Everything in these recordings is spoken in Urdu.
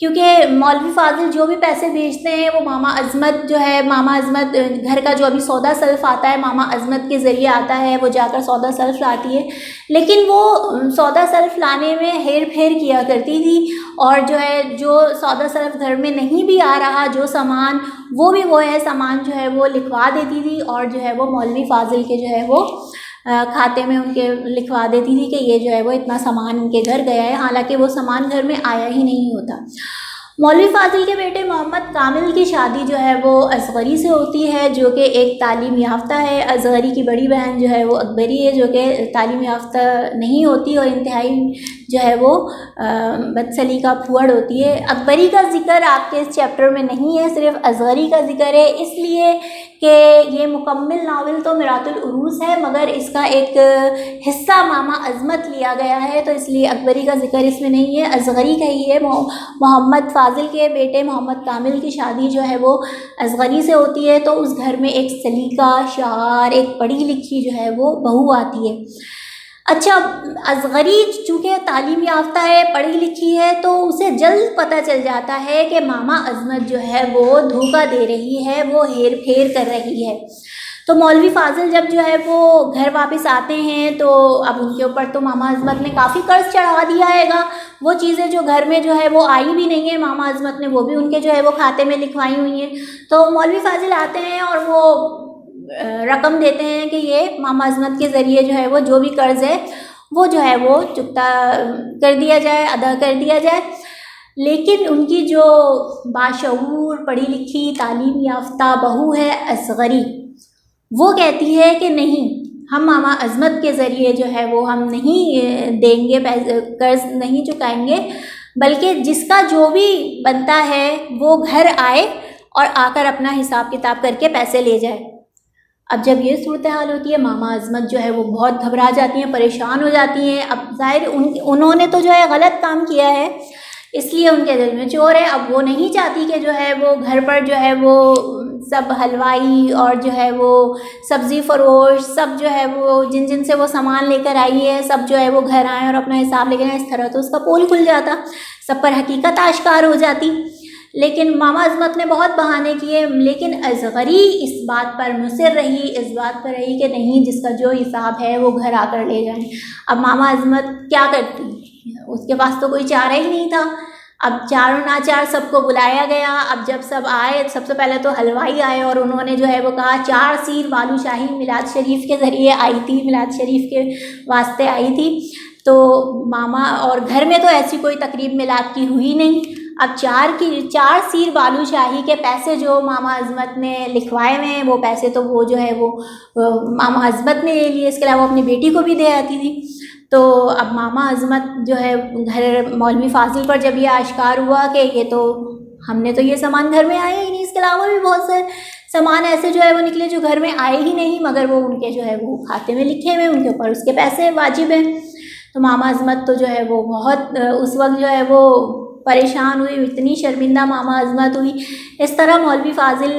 کیونکہ مولوی فاضل جو بھی پیسے بھیجتے ہیں وہ ماما عظمت جو ہے، ماما عظمت گھر کا جو ابھی سودا سلف آتا ہے ماما عظمت کے ذریعے آتا ہے، وہ جا کر سودا سلف لاتی ہے، لیکن وہ سودا سلف لانے میں ہیر پھیر کیا کرتی تھی، اور جو ہے جو سودا سلف گھر میں نہیں بھی آ رہا جو سامان، وہ بھی وہ ہے سامان جو ہے وہ لکھوا دیتی تھی، اور جو ہے وہ مولوی فاضل کے جو ہے وہ کھاتے میں ان کے لکھوا دیتی تھی کہ یہ جو ہے وہ اتنا سامان ان کے گھر گیا ہے، حالانکہ وہ سامان گھر میں آیا ہی نہیں ہوتا۔ مولوی فاضل کے بیٹے محمد کامل کی شادی جو ہے وہ اصغری سے ہوتی ہے، جو کہ ایک تعلیم یافتہ ہے۔ اصغری کی بڑی بہن جو ہے وہ اکبری ہے، جو کہ تعلیم یافتہ نہیں ہوتی اور انتہائی جو ہے وہ بدسلیقہ پھوڑ ہوتی ہے۔ اکبری کا ذکر آپ کے اس چیپٹر میں نہیں ہے، صرف اصغری کا ذکر ہے، اس لیے کہ یہ مکمل ناول تو میراث العروس ہے، مگر اس کا ایک حصہ ماما عظمت لیا گیا ہے، تو اس لیے اکبری کا ذکر اس میں نہیں ہے، اصغری کا ہی ہے۔ محمد فاضل کے بیٹے محمد کامل کی شادی جو ہے وہ اصغری سے ہوتی ہے، تو اس گھر میں ایک سلیقہ شعار، ایک پڑھی لکھی جو ہے وہ بہو آتی ہے۔ اچھا، اصغری چونکہ تعلیم یافتہ ہے، پڑھی لکھی ہے، تو اسے جلد پتہ چل جاتا ہے کہ ماما عظمت جو ہے وہ دھوکہ دے رہی ہے، وہ ہیر پھیر کر رہی ہے۔ تو مولوی فاضل جب جو ہے وہ گھر واپس آتے ہیں تو اب ان کے اوپر تو ماما عظمت نے کافی قرض چڑھا دیا ہے گا، وہ چیزیں جو گھر میں جو ہے وہ آئی بھی نہیں ہیں ماما عظمت نے، وہ بھی ان کے جو ہے وہ کھاتے میں لکھوائی ہوئی ہیں۔ تو مولوی فاضل آتے ہیں اور وہ رقم دیتے ہیں کہ یہ ماما عظمت کے ذریعے جو ہے وہ جو بھی قرض ہے وہ جو ہے وہ چکتا کر دیا جائے، ادا کر دیا جائے۔ لیکن ان کی جو باشعور پڑھی لکھی تعلیم یافتہ بہو ہے اصغری، وہ کہتی ہے کہ نہیں، ہم ماما عظمت کے ذریعے جو ہے وہ ہم نہیں دیں گے، قرض نہیں چکائیں گے، بلکہ جس کا جو بھی بنتا ہے وہ گھر آئے اور آ کر اپنا حساب کتاب کر کے پیسے لے جائے۔ اب جب یہ صورتحال ہوتی ہے، ماما عظمت جو ہے وہ بہت گھبرا جاتی ہیں، پریشان ہو جاتی ہیں۔ اب ظاہر انہوں نے تو جو ہے غلط کام کیا ہے، اس لیے ان کے دل میں چور ہے۔ اب وہ نہیں چاہتی کہ جو ہے وہ گھر پر جو ہے وہ سب حلوائی اور جو ہے وہ سبزی فروش سب جو ہے وہ جن جن سے وہ سامان لے کر آئی ہے، سب جو ہے وہ گھر آئیں اور اپنا حساب لے کر آئیں۔ اس طرح تو اس کا پول کھل جاتا، سب پر حقیقت آشکار ہو جاتی۔ لیکن ماما عظمت نے بہت بہانے کیے، لیکن اصغری اس بات پر مصر رہی، اس بات پر رہی کہ نہیں، جس کا جو حساب ہے وہ گھر آ کر لے جائیں۔ اب ماما عظمت کیا کرتی، اس کے پاس تو کوئی چارہ ہی نہیں تھا۔ اب چاروں ناچار سب کو بلایا گیا۔ اب جب سب آئے، سب سے پہلے تو حلوائی آئے اور انہوں نے جو ہے وہ کہا 4 سیر بالو شاہی میلاد شریف کے ذریعے آئی تھی، میلاد شریف کے واسطے آئی تھی۔ تو ماما، اور گھر میں تو ایسی کوئی تقریب میلاد کی ہوئی نہیں۔ اب 4 سیر بالو شاہی کے پیسے جو ماما عظمت نے لکھوائے ہوئے ہیں، وہ پیسے تو وہ جو ہے وہ ماما عظمت نے لے لیے، اس کے علاوہ اپنی بیٹی کو بھی دے آتی تھی۔ تو اب ماما عظمت جو ہے گھر مولوی فاضل پر جب یہ آشکار ہوا کہ یہ تو ہم نے تو یہ سامان گھر میں آئے ہی نہیں، اس کے علاوہ بھی بہت سے سامان ایسے جو ہے وہ نکلے جو گھر میں آئے ہی نہیں، مگر وہ ان کے جو ہے وہ کھاتے میں لکھے ہوئے، ان کے اوپر اس کے پیسے واجب ہیں۔ تو ماما عظمت تو جو ہے وہ بہت اس وقت جو ہے وہ پریشان ہوئی، اتنی شرمندہ ماما عظمت ہوئی۔ اس طرح مولوی فاضل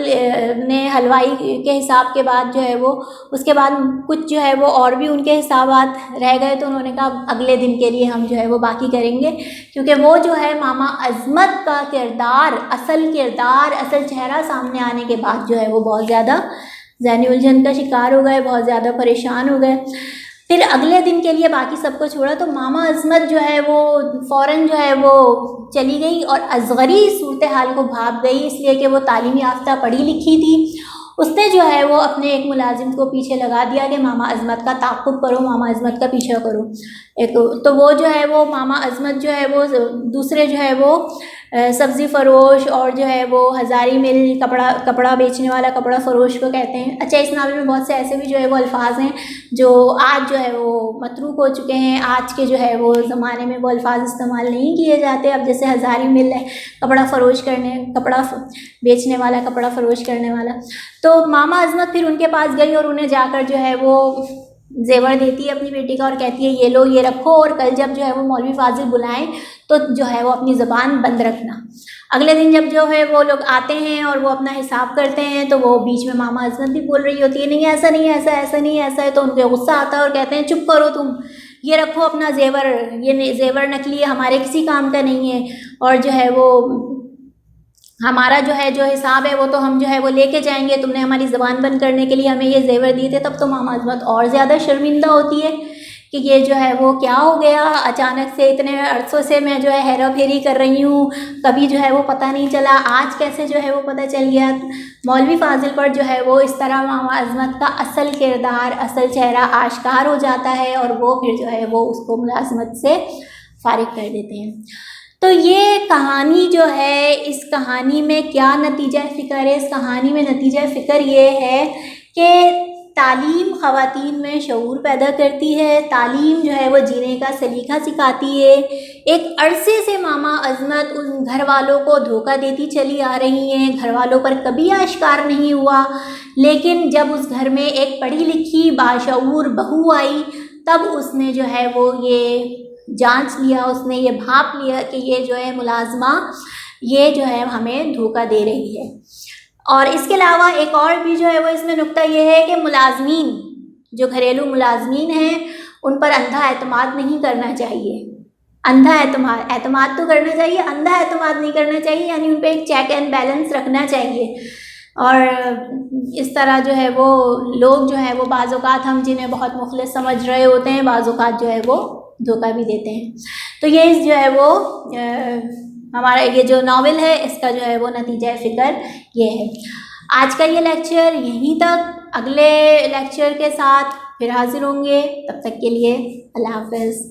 نے حلوائی کے حساب کے بعد جو ہے وہ اس کے بعد کچھ جو ہے وہ اور بھی ان کے حسابات رہ گئے، تو انہوں نے کہا اگلے دن کے لیے ہم جو ہے وہ باقی کریں گے، کیونکہ وہ جو ہے ماما عظمت کا کردار، اصل چہرہ سامنے آنے کے بعد جو ہے وہ بہت زیادہ ذہنی الجھن کا شکار ہو گئے، بہت زیادہ پریشان ہو گئے۔ پھر اگلے دن کے لیے باقی سب کو چھوڑا تو ماما عظمت جو ہے وہ فوراً جو ہے وہ چلی گئی، اور اصغری صورتحال کو بھاپ گئی، اس لیے کہ وہ تعلیم یافتہ پڑھی لکھی تھی۔ اس نے جو ہے وہ اپنے ایک ملازم کو پیچھے لگا دیا کہ ماما عظمت کا تعاقب کرو، ماما عظمت کا پیچھا کرو۔ تو وہ جو ہے وہ ماما عظمت جو ہے وہ دوسرے جو ہے وہ سبزی فروش اور جو ہے وہ ہزاری مل کپڑا بیچنے والا کپڑا فروش کو کہتے ہیں۔ اچھا، اس ناول میں بہت سے ایسے بھی جو ہے وہ الفاظ ہیں جو آج جو ہے وہ متروک ہو چکے ہیں، آج کے جو ہے وہ زمانے میں وہ الفاظ استعمال نہیں کیے جاتے۔ اب جیسے ہزاری مل ہے، کپڑا بیچنے والا، کپڑا فروش کرنے والا۔ تو ماما عظمت پھر ان کے پاس گئی اور انہیں جا کر جو ہے وہ زیور دیتی ہے اپنی بیٹی کا اور کہتی ہے یہ لو، یہ رکھو، اور کل جب جو ہے وہ مولوی فاضل بلائیں تو جو ہے وہ اپنی زبان بند رکھنا۔ اگلے دن جب جو ہے وہ لوگ آتے ہیں اور وہ اپنا حساب کرتے ہیں تو وہ بیچ میں ماما عظمت بھی بول رہی ہوتی ہے نہیں ایسا نہیں، ایسا نہیں، ایسا ہے، تو ان کو غصہ آتا ہے اور کہتے ہیں چپ کرو تم، یہ رکھو اپنا زیور، یہ زیور نکلی ہے، ہمارے کسی کام کا نہیں ہے، اور جو ہے وہ ہمارا جو حساب ہے وہ تو ہم جو ہے وہ لے کے جائیں گے، تم نے ہماری زبان بند کرنے کے لیے ہمیں یہ زیور دیے تھے. تب تو ماما عظمت اور زیادہ شرمندہ ہوتی ہے کہ یہ جو ہے وہ کیا ہو گیا، اچانک سے اتنے عرصوں سے میں جو ہے ہیرا پھیری کر رہی ہوں، کبھی جو ہے وہ پتہ نہیں چلا، آج کیسے جو ہے وہ پتہ چل گیا. مولوی فاضل پر جو ہے وہ اس طرح ماما عظمت کا اصل کردار، اصل چہرہ آشکار ہو جاتا ہے، اور وہ پھر جو ہے وہ اس کو ملازمت سے فارغ کر دیتے ہیں. تو یہ کہانی جو ہے، اس کہانی میں کیا نتیجہ فکر ہے؟ اس کہانی میں نتیجہ فکر یہ ہے کہ تعلیم خواتین میں شعور پیدا کرتی ہے، تعلیم جو ہے وہ جینے کا سلیقہ سکھاتی ہے. ایک عرصے سے ماما عظمت ان گھر والوں کو دھوکہ دیتی چلی آ رہی ہیں، گھر والوں پر کبھی آشکار نہیں ہوا، لیکن جب اس گھر میں ایک پڑھی لکھی باشعور بہو آئی، تب اس نے جو ہے وہ یہ جانچ لیا، اس نے یہ بھاپ لیا کہ یہ جو ہے ملازمہ یہ جو ہے ہمیں دھوکہ دے رہی ہے. اور اس کے علاوہ ایک اور بھی جو ہے وہ اس میں نکتہ یہ ہے کہ ملازمین جو گھریلو ملازمین ہیں ان پر اندھا اعتماد نہیں کرنا چاہیے. اندھا اعتماد تو کرنا چاہیے، اندھا اعتماد نہیں کرنا چاہیے، یعنی ان پہ ایک چیک اینڈ بیلنس رکھنا چاہیے. اور اس طرح جو ہے وہ لوگ جو ہے وہ بعض اوقات ہم جنہیں بہت مخلص سمجھ رہے ہوتے ہیں، بعض اوقات جو ہے وہ دھوکہ بھی دیتے ہیں. تو یہ جو ہے وہ ہمارا یہ جو ناول ہے اس کا جو ہے وہ نتیجہ فکر یہ ہے. آج کا یہ لیکچر یہیں تک، اگلے لیکچر کے ساتھ پھر حاضر ہوں گے، تب تک کے لیے اللہ حافظ.